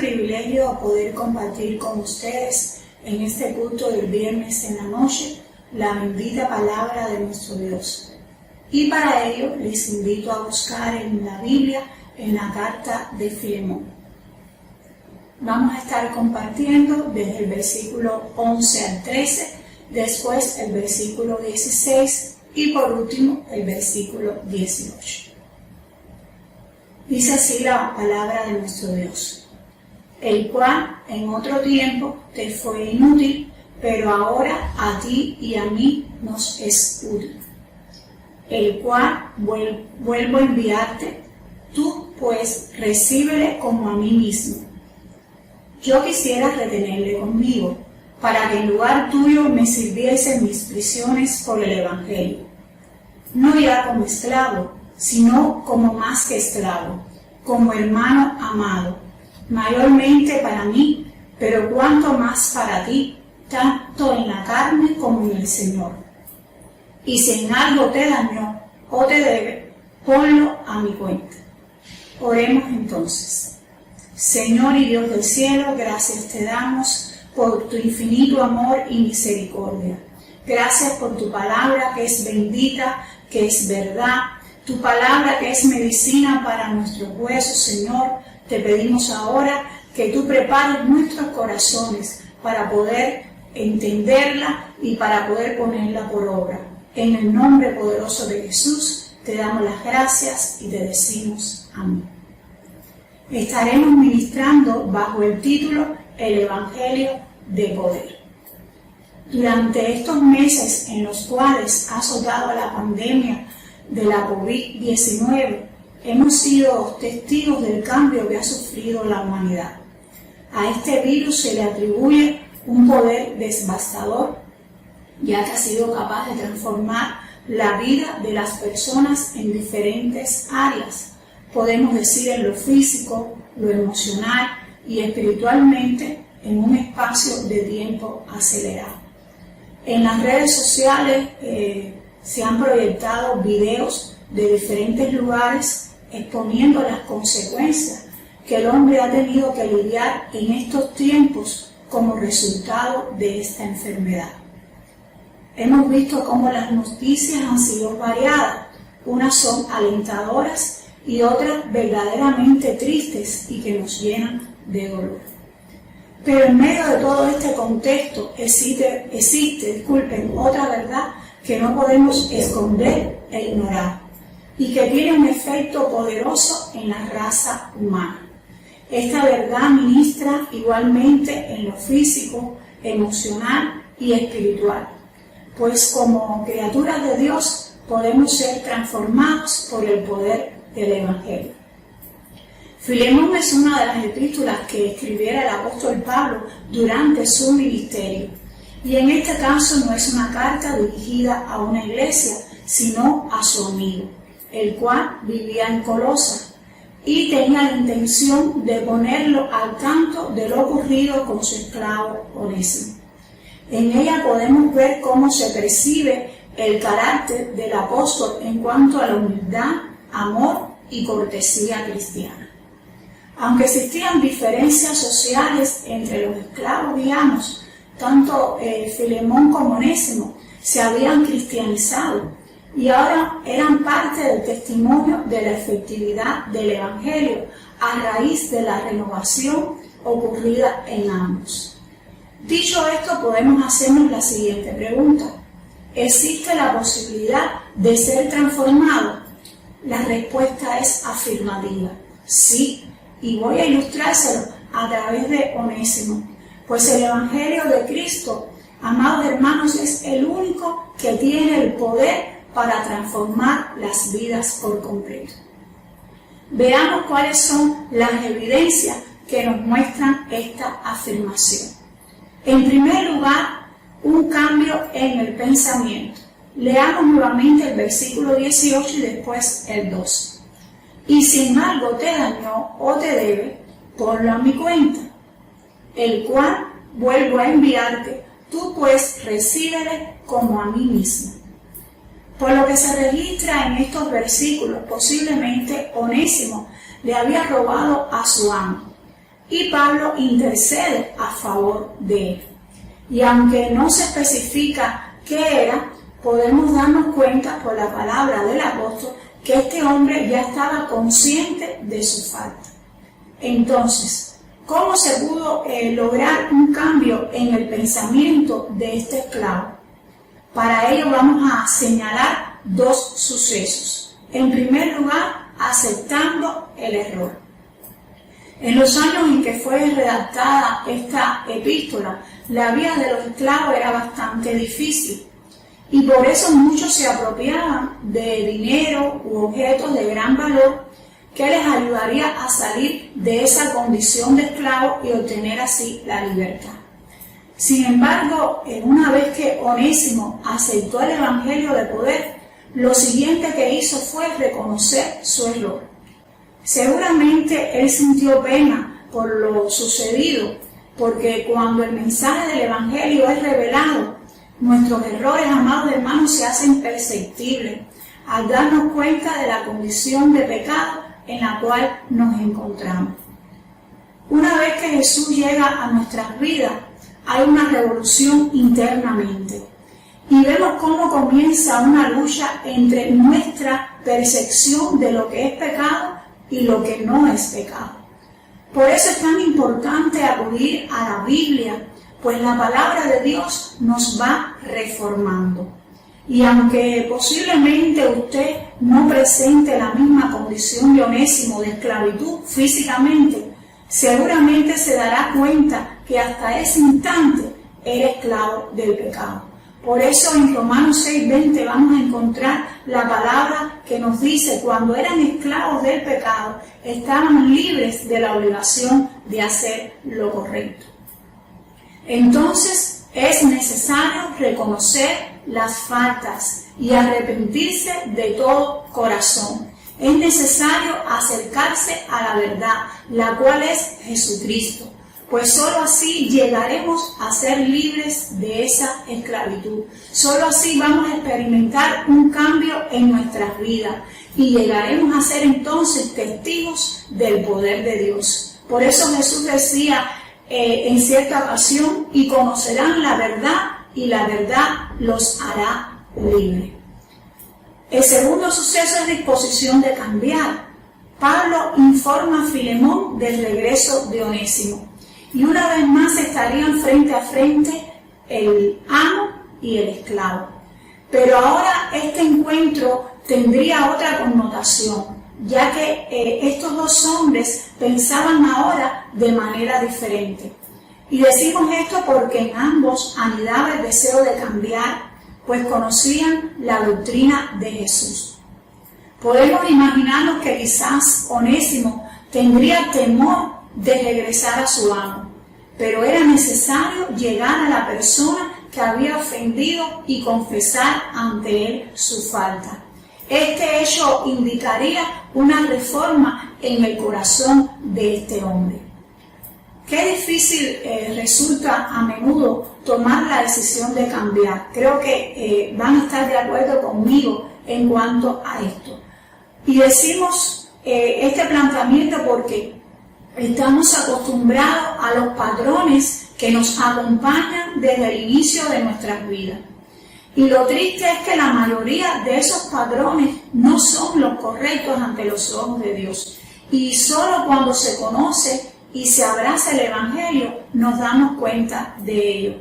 privilegio poder compartir con ustedes en este culto del viernes en la noche la bendita palabra de nuestro Dios. Y para ello les invito a buscar en la Biblia, en la carta de Filemón. Vamos a estar compartiendo desde el versículo 11 al 13, después el versículo 16 y por último el versículo 18. Dice así la palabra de nuestro Dios: el cual en otro tiempo te fue inútil, pero ahora a ti y a mí nos es útil. El cual vuelvo a enviarte, tú pues recíbele como a mí mismo. Yo quisiera retenerle conmigo, para que en lugar tuyo me sirviesen mis prisiones por el Evangelio. No ya como esclavo, sino como más que esclavo, como hermano amado, mayormente para mí, pero cuanto más para ti, tanto en la carne como en el Señor. Y si en algo te dañó o te debe, ponlo a mi cuenta. Oremos entonces. Señor y Dios del cielo, gracias te damos por tu infinito amor y misericordia. Gracias por tu palabra que es bendita, que es verdad, tu palabra que es medicina para nuestros huesos, Señor. Te pedimos ahora que tú prepares nuestros corazones para poder entenderla y para poder ponerla por obra. En el nombre poderoso de Jesús te damos las gracias y te decimos amén. Estaremos ministrando bajo el título El Evangelio de Poder. Durante estos meses en los cuales ha azotado la pandemia de la COVID-19, hemos sido testigos del cambio que ha sufrido la humanidad. A este virus se le atribuye un poder devastador, ya que ha sido capaz de transformar la vida de las personas en diferentes áreas. Podemos decir en lo físico, lo emocional y espiritualmente en un espacio de tiempo acelerado. En las redes sociales se han proyectado videos de diferentes lugares exponiendo las consecuencias que el hombre ha tenido que lidiar en estos tiempos como resultado de esta enfermedad. Hemos visto cómo las noticias han sido variadas, unas son alentadoras y otras verdaderamente tristes y que nos llenan de dolor. Pero en medio de todo este contexto existe otra verdad que no podemos esconder e ignorar y que tiene un efecto poderoso en la raza humana. Esta verdad ministra igualmente en lo físico, emocional y espiritual, pues como criaturas de Dios podemos ser transformados por el poder del Evangelio. Filemón es una de las epístolas que escribiera el apóstol Pablo durante su ministerio, y en este caso no es una carta dirigida a una iglesia, sino a su amigo, el cual vivía en Colosa, y tenía la intención de ponerlo al tanto de lo ocurrido con su esclavo Onésimo. En ella podemos ver cómo se percibe el carácter del apóstol en cuanto a la humildad, amor y cortesía cristiana. Aunque existían diferencias sociales entre los esclavos y amos, tanto Filemón como Onésimo se habían cristianizado y ahora eran parte del testimonio de la efectividad del Evangelio a raíz de la renovación ocurrida en ambos. Dicho esto, podemos hacernos la siguiente pregunta: ¿existe la posibilidad de ser transformado? La respuesta es afirmativa, sí, y voy a ilustrárselo a través de Onésimo, pues el Evangelio de Cristo, amados hermanos, es el único que tiene el poder para transformar las vidas por completo. Veamos cuáles son las evidencias que nos muestran esta afirmación. En primer lugar, un cambio en el pensamiento. Leamos nuevamente el versículo 18 y después el 2. Y si en algo te dañó o te debe, ponlo a mi cuenta, el cual vuelvo a enviarte, tú pues recíbele como a mí mismo. Por lo que se registra en estos versículos, posiblemente Onésimo le había robado a su amo, y Pablo intercede a favor de él. Y aunque no se especifica qué era, podemos darnos cuenta por la palabra del apóstol que este hombre ya estaba consciente de su falta. Entonces, ¿cómo se pudo lograr un cambio en el pensamiento de este esclavo? Para ello vamos a señalar dos sucesos. En primer lugar, aceptando el error. En los años en que fue redactada esta epístola, la vida de los esclavos era bastante difícil y por eso muchos se apropiaban de dinero u objetos de gran valor que les ayudaría a salir de esa condición de esclavo y obtener así la libertad. Sin embargo, una vez que Onésimo aceptó el evangelio de poder, lo siguiente que hizo fue reconocer su error. Seguramente él sintió pena por lo sucedido, porque cuando el mensaje del evangelio es revelado, nuestros errores, amados hermanos, se hacen perceptibles al darnos cuenta de la condición de pecado en la cual nos encontramos. Una vez que Jesús llega a nuestras vidas, hay una revolución internamente y vemos cómo comienza una lucha entre nuestra percepción de lo que es pecado y lo que no es pecado. Por eso es tan importante acudir a la Biblia, pues la palabra de Dios nos va reformando. Y aunque posiblemente usted no presente la misma condición de Onésimo de esclavitud físicamente, seguramente se dará cuenta que hasta ese instante era esclavo del pecado. Por eso en Romanos 6:20 vamos a encontrar la palabra que nos dice: cuando eran esclavos del pecado, estaban libres de la obligación de hacer lo correcto. Entonces es necesario reconocer las faltas y arrepentirse de todo corazón. Es necesario acercarse a la verdad, la cual es Jesucristo, pues sólo así llegaremos a ser libres de esa esclavitud. Sólo así vamos a experimentar un cambio en nuestras vidas y llegaremos a ser entonces testigos del poder de Dios. Por eso Jesús decía en cierta ocasión: y conocerán la verdad, y la verdad los hará libres. El segundo suceso es disposición de cambiar. Pablo informa a Filemón del regreso de Onésimo. Y una vez más estarían frente a frente el amo y el esclavo. Pero ahora este encuentro tendría otra connotación, ya que estos dos hombres pensaban ahora de manera diferente. Y decimos esto porque en ambos anidaba el deseo de cambiar, pues conocían la doctrina de Jesús. Podemos imaginarnos que quizás Onésimo tendría temor de regresar a su amo, pero era necesario llegar a la persona que había ofendido y confesar ante él su falta. Este hecho indicaría una reforma en el corazón de este hombre. Qué difícil resulta a menudo tomar la decisión de cambiar. Creo que van a estar de acuerdo conmigo en cuanto a esto. Y decimos este planteamiento porque estamos acostumbrados a los patrones que nos acompañan desde el inicio de nuestras vidas. Y lo triste es que la mayoría de esos patrones no son los correctos ante los ojos de Dios. Y solo cuando se conoce y se abraza el Evangelio nos damos cuenta de ello.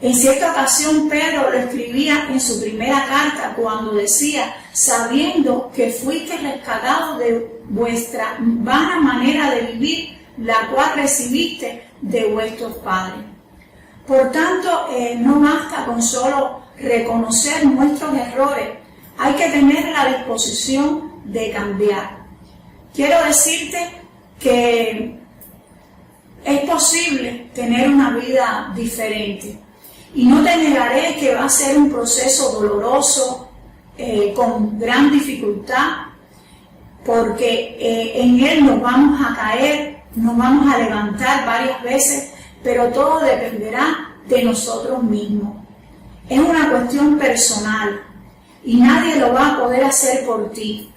En cierta ocasión Pedro lo escribía en su primera carta cuando decía: sabiendo que fuiste rescatados de vuestra vana manera de vivir, la cual recibiste de vuestros padres. Por tanto, no basta con solo reconocer nuestros errores, hay que tener la disposición de cambiar. Quiero decirte que es posible tener una vida diferente. Y no te negaré que va a ser un proceso doloroso, con gran dificultad, porque en él nos vamos a caer, nos vamos a levantar varias veces, pero todo dependerá de nosotros mismos. Es una cuestión personal y nadie lo va a poder hacer por ti,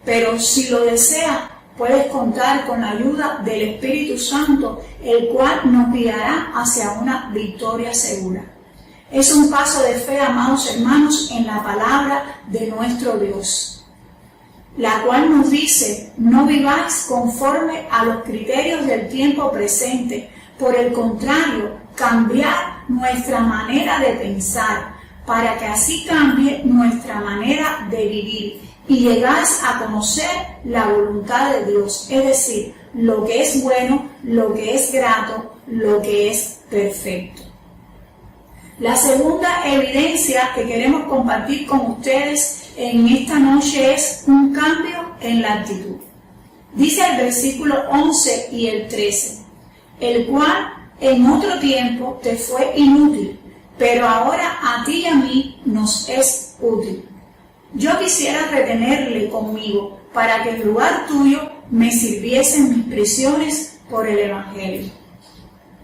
pero si lo deseas, puedes contar con la ayuda del Espíritu Santo, el cual nos guiará hacia una victoria segura. Es un paso de fe, amados hermanos, en la palabra de nuestro Dios, la cual nos dice: no viváis conforme a los criterios del tiempo presente, por el contrario, cambiad nuestra manera de pensar, para que así cambie nuestra manera de vivir y llegáis a conocer la voluntad de Dios, es decir, lo que es bueno, lo que es grato, lo que es perfecto. La segunda evidencia que queremos compartir con ustedes en esta noche es un cambio en la actitud. Dice el versículo 11 y el 13, el cual en otro tiempo te fue inútil, pero ahora a ti y a mí nos es útil. Yo quisiera retenerle conmigo para que en lugar tuyo me sirviesen mis prisiones por el Evangelio.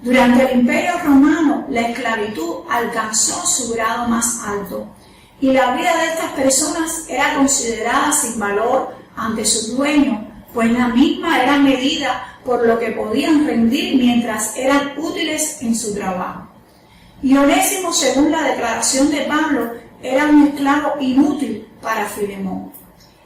Durante el Imperio Romano, la esclavitud alcanzó su grado más alto y la vida de estas personas era considerada sin valor ante sus dueños, pues la misma era medida por lo que podían rendir mientras eran útiles en su trabajo. Y Onésimo, según la declaración de Pablo, era un esclavo inútil para Filemón.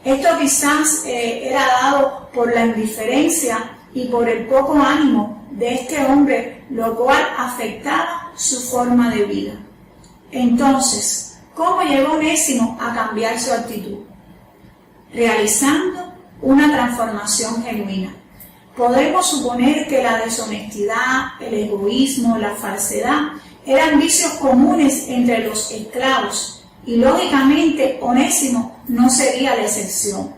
Esto quizás era dado por la indiferencia y por el poco ánimo de este hombre, lo cual afectaba su forma de vida. Entonces, ¿cómo llegó Onésimo a cambiar su actitud? Realizando una transformación genuina. Podemos suponer que la deshonestidad, el egoísmo, la falsedad eran vicios comunes entre los esclavos y lógicamente Onésimo no sería la excepción.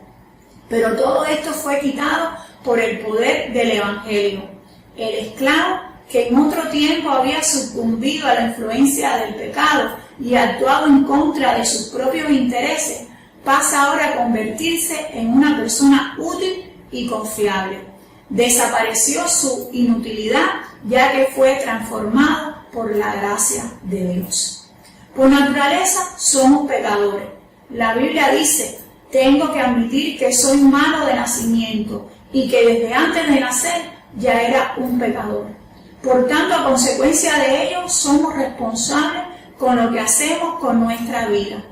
Pero todo esto fue quitado por el poder del Evangelio. El esclavo, que en otro tiempo había sucumbido a la influencia del pecado y actuado en contra de sus propios intereses, pasa ahora a convertirse en una persona útil y confiable. Desapareció su inutilidad, ya que fue transformado por la gracia de Dios. Por naturaleza somos pecadores. La Biblia dice: tengo que admitir que soy malo de nacimiento y que desde antes de nacer ya era un pecador. Por tanto, a consecuencia de ello, somos responsables con lo que hacemos con nuestra vida.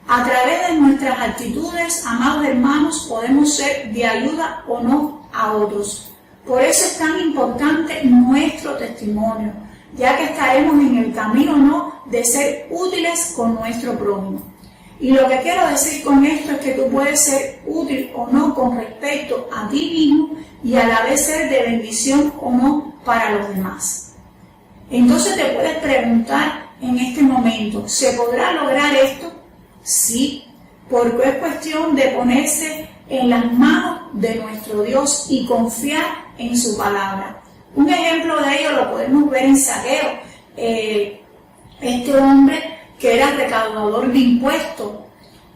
A través de nuestras actitudes, amados hermanos, podemos ser de ayuda o no a otros. Por eso es tan importante nuestro testimonio, ya que estaremos en el camino o no de ser útiles con nuestro prójimo. Y lo que quiero decir con esto es que tú puedes ser útil o no con respecto a ti mismo y a la vez ser de bendición o no para los demás. Entonces te puedes preguntar en este momento, ¿se podrá lograr esto? Sí, porque es cuestión de ponerse en las manos de nuestro Dios y confiar en su palabra. Un ejemplo de ello lo podemos ver en Zaqueo, este hombre que era recaudador de impuestos,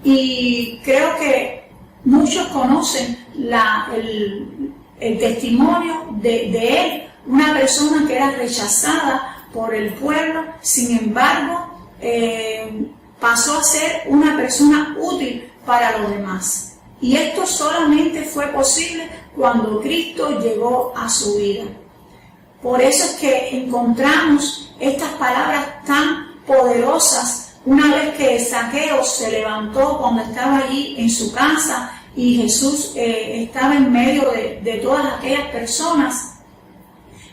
y creo que muchos conocen el testimonio de él, una persona que era rechazada por el pueblo, sin embargo pasó a ser una persona útil para los demás. Y esto solamente fue posible cuando Cristo llegó a su vida. Por eso es que encontramos estas palabras tan poderosas una vez que Zaqueo se levantó cuando estaba allí en su casa y Jesús estaba en medio de todas aquellas personas,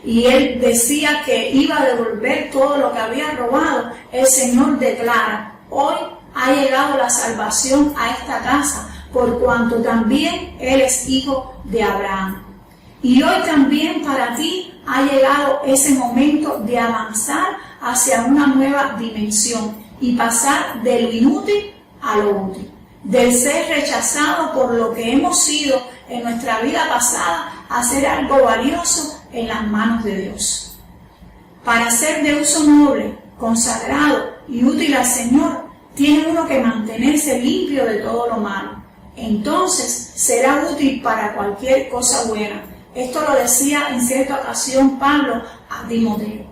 y él decía que iba a devolver todo lo que había robado. El Señor declara: hoy ha llegado la salvación a esta casa, por cuanto también él es hijo de Abraham. Y hoy también para ti ha llegado ese momento de avanzar hacia una nueva dimensión y pasar de lo inútil a lo útil, del ser rechazado por lo que hemos sido en nuestra vida pasada a ser algo valioso en las manos de Dios. Para ser de uso noble, consagrado y útil al Señor, tiene uno que mantenerse limpio de todo lo malo. Entonces será útil para cualquier cosa buena. Esto lo decía en cierta ocasión Pablo a Timoteo.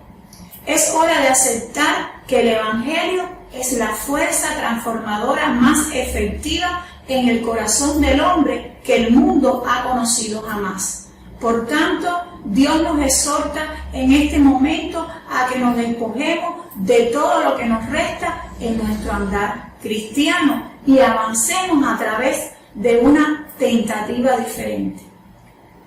Es hora de aceptar que el Evangelio es la fuerza transformadora más efectiva en el corazón del hombre que el mundo ha conocido jamás. Por tanto, Dios nos exhorta en este momento a que nos despojemos de todo lo que nos resta en nuestro andar cristiano y avancemos a través de una tentativa diferente.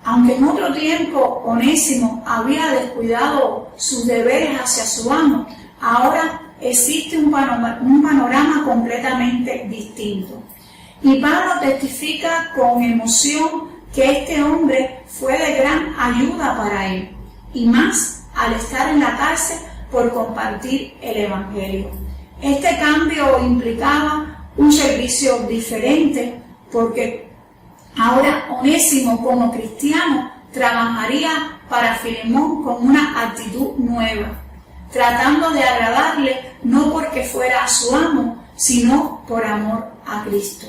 Aunque en otro tiempo Onésimo había descuidado sus deberes hacia su amo, ahora existe un panorama completamente distinto. Y Pablo testifica con emoción que este hombre fue de gran ayuda para él, y más al estar en la cárcel por compartir el Evangelio. Este cambio implicaba un servicio diferente, porque ahora Onésimo, como cristiano, trabajaría para Filemón con una actitud nueva, tratando de agradarle no porque fuera su amo, sino por amor a Cristo.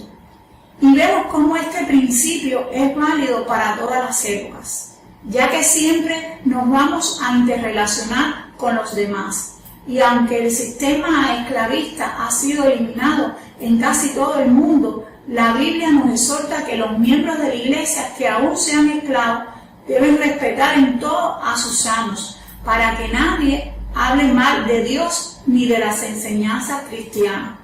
Y vemos cómo este principio es válido para todas las épocas, ya que siempre nos vamos a interrelacionar con los demás. Y aunque el sistema esclavista ha sido eliminado en casi todo el mundo, la Biblia nos exhorta que los miembros de la iglesia que aún sean esclavos deben respetar en todo a sus amos, para que nadie hable mal de Dios ni de las enseñanzas cristianas.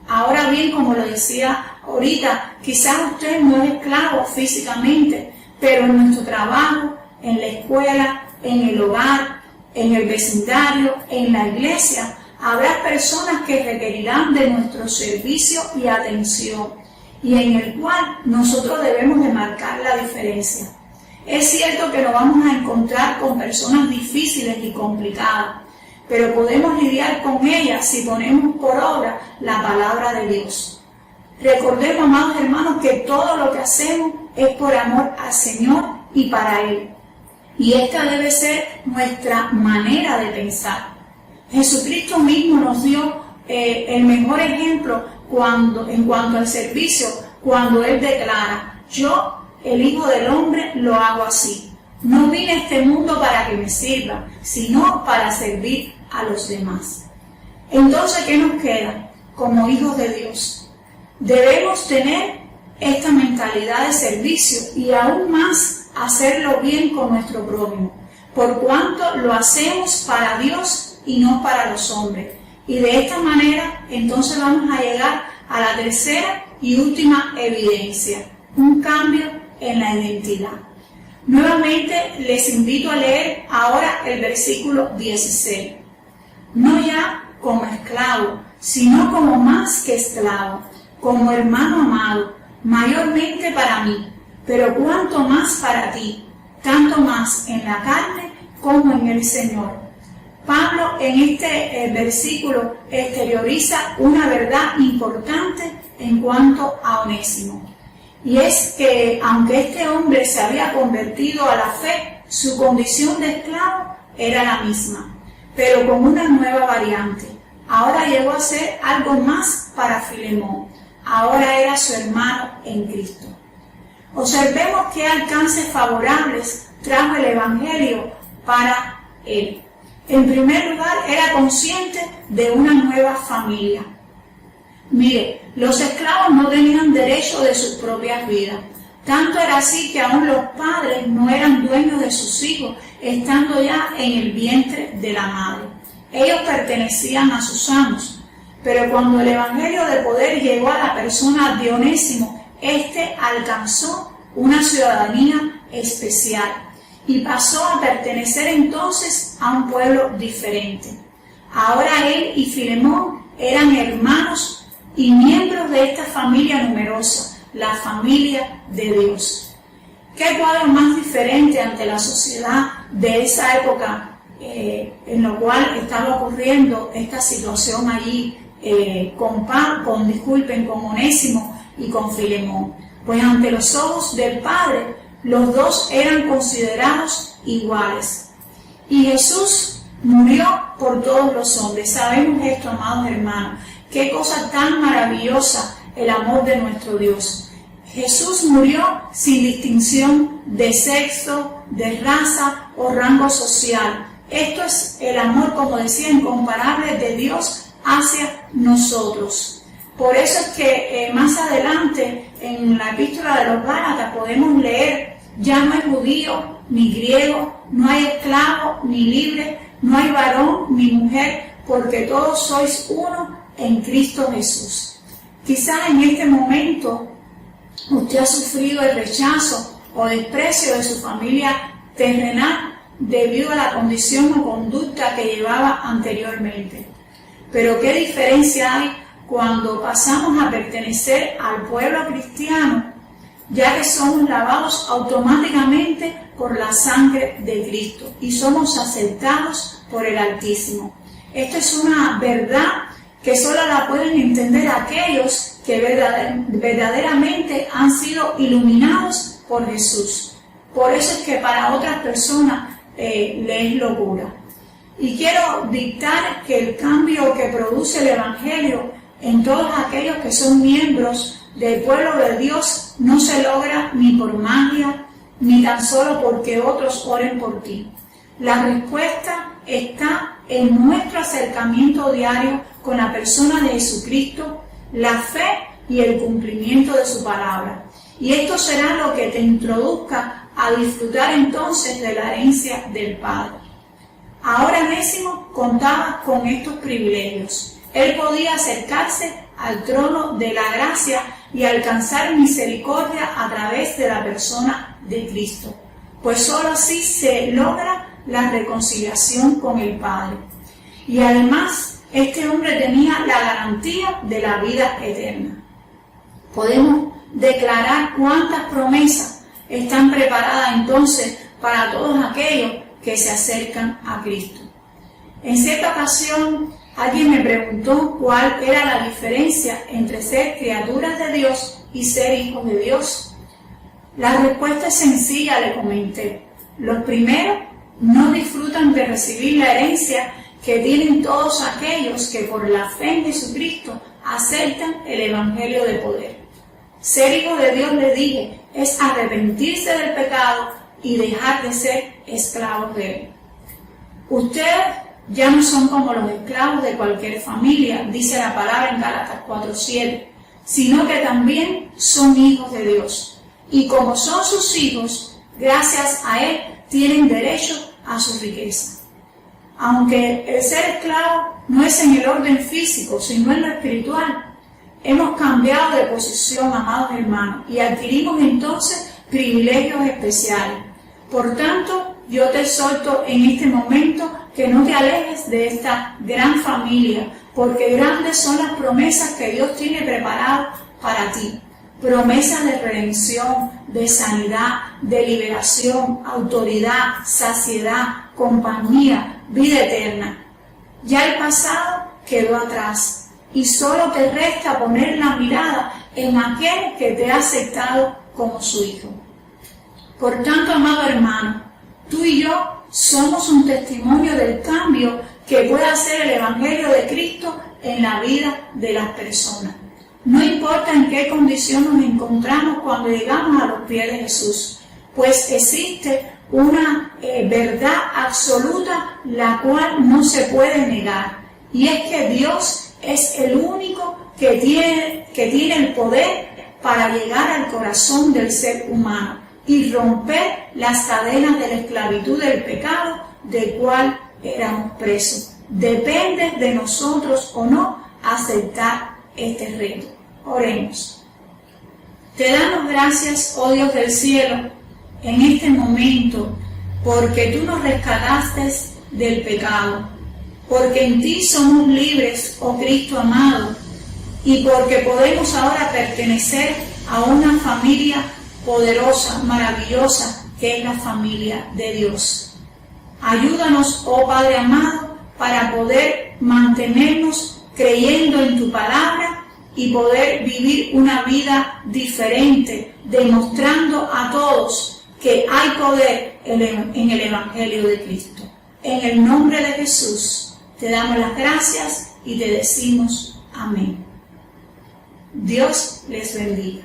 Ahora bien, como lo decía ahorita, quizás usted no es esclavo físicamente, pero en nuestro trabajo, en la escuela, en el hogar, en el vecindario, en la iglesia, habrá personas que requerirán de nuestro servicio y atención, y en el cual nosotros debemos de marcar la diferencia. Es cierto que nos vamos a encontrar con personas difíciles y complicadas, pero podemos lidiar con ellas si ponemos por obra la palabra de Dios. Recordemos, amados hermanos, que todo lo que hacemos es por amor al Señor y para Él. Y esta debe ser nuestra manera de pensar. Jesucristo mismo nos dio el mejor ejemplo en cuanto al servicio, cuando Él declara: yo, el Hijo del Hombre, lo hago así. No vine a este mundo para que me sirva, sino para servir a los demás. Entonces, ¿qué nos queda como hijos de Dios? Debemos tener esta mentalidad de servicio y aún más hacerlo bien con nuestro prójimo, por cuanto lo hacemos para Dios y no para los hombres. Y de esta manera, entonces vamos a llegar a la tercera y última evidencia: un cambio en la identidad. Nuevamente les invito a leer ahora el versículo 16. No ya como esclavo, sino como más que esclavo, como hermano amado, mayormente para mí, pero cuanto más para ti, tanto más en la carne como en el Señor. Pablo en este versículo exterioriza una verdad importante en cuanto a Onésimo. Y es que aunque este hombre se había convertido a la fe, su condición de esclavo era la misma, pero con una nueva variante. Ahora llegó a ser algo más para Filemón. Ahora era su hermano en Cristo. Observemos qué alcances favorables trajo el Evangelio para él. En primer lugar, era consciente de una nueva familia. Mire, los esclavos no tenían derecho de sus propias vidas. Tanto era así que aún los padres no eran dueños de sus hijos, estando ya en el vientre de la madre. Ellos pertenecían a sus amos. Pero cuando el Evangelio de poder llegó a la persona de Onésimo, éste alcanzó una ciudadanía especial y pasó a pertenecer entonces a un pueblo diferente. Ahora él y Filemón eran hermanos y miembros de esta familia numerosa, la familia de Dios. ¿Qué cuadro más diferente ante la sociedad de esa época en la cual estaba ocurriendo esta situación allí con Onésimo y con Filemón? Pues ante los ojos del Padre, los dos eran considerados iguales. Y Jesús murió por todos los hombres. Sabemos esto, amados hermanos. Qué cosa tan maravillosa el amor de nuestro Dios. Jesús murió sin distinción de sexo, de raza o rango social. Esto es el amor, como decía, incomparable de Dios hacia nosotros. Por eso es que más adelante en la epístola de los Gálatas podemos leer: ya no hay judío ni griego, no hay esclavo ni libre, no hay varón ni mujer, porque todos sois uno en Cristo Jesús. Quizás en este momento usted ha sufrido el rechazo o desprecio de su familia terrenal debido a la condición o conducta que llevaba anteriormente. Pero ¿qué diferencia hay cuando pasamos a pertenecer al pueblo cristiano, ya que somos lavados automáticamente por la sangre de Cristo y somos aceptados por el Altísimo? Esto es una verdad que solo la pueden entender aquellos que verdaderamente han sido iluminados por Jesús. Por eso es que para otras personas le es locura. Y quiero dictar que el cambio que produce el Evangelio en todos aquellos que son miembros del pueblo de Dios no se logra ni por magia, ni tan solo porque otros oren por ti. La respuesta está en nuestro acercamiento diario con la persona de Jesucristo, la fe y el cumplimiento de su palabra. Y esto será lo que te introduzca a disfrutar entonces de la herencia del Padre. Ahora Onésimo contaba con estos privilegios. Él podía acercarse al trono de la gracia y alcanzar misericordia a través de la persona de Cristo, pues sólo así se logra la reconciliación con el Padre. Y además, este hombre tenía la garantía de la vida eterna. Podemos declarar cuántas promesas están preparadas entonces para todos aquellos que se acercan a Cristo. En cierta ocasión, alguien me preguntó cuál era la diferencia entre ser criaturas de Dios y ser hijos de Dios. La respuesta es sencilla, le comenté. Los primeros no disfrutan de recibir la herencia que tienen todos aquellos que por la fe en Jesucristo aceptan el Evangelio de poder. Ser hijo de Dios, le dije, es arrepentirse del pecado y dejar de ser esclavos de él. Ustedes ya no son como los esclavos de cualquier familia, dice la palabra en Gálatas 4:7, sino que también son hijos de Dios. Y como son sus hijos, gracias a él tienen derecho a su riqueza. Aunque el ser esclavo no es en el orden físico, sino en lo espiritual, hemos cambiado de posición, amados hermanos, y adquirimos entonces privilegios especiales. Por tanto, yo te exhorto en este momento que no te alejes de esta gran familia, porque grandes son las promesas que Dios tiene preparadas para ti. Promesas de redención, de sanidad, de liberación, autoridad, saciedad, compañía, vida eterna. Ya el pasado quedó atrás y solo te resta poner la mirada en aquel que te ha aceptado como su hijo. Por tanto, amado hermano, tú y yo somos un testimonio del cambio que puede hacer el Evangelio de Cristo en la vida de las personas. No importa en qué condición nos encontramos cuando llegamos a los pies de Jesús, pues existe una verdad absoluta la cual no se puede negar, y es que Dios es el único que tiene el poder para llegar al corazón del ser humano y romper las cadenas de la esclavitud del pecado del cual éramos presos. Depende de nosotros o no aceptar este reto. Oremos. Te damos gracias, oh Dios del cielo, en este momento, porque tú nos rescataste del pecado, porque en ti somos libres, oh Cristo amado, y porque podemos ahora pertenecer a una familia poderosa, maravillosa, que es la familia de Dios. Ayúdanos, oh Padre amado, para poder mantenernos creyendo en tu palabra y poder vivir una vida diferente, demostrando a todos que hay poder en el Evangelio de Cristo. En el nombre de Jesús te damos las gracias y te decimos amén. Dios les bendiga.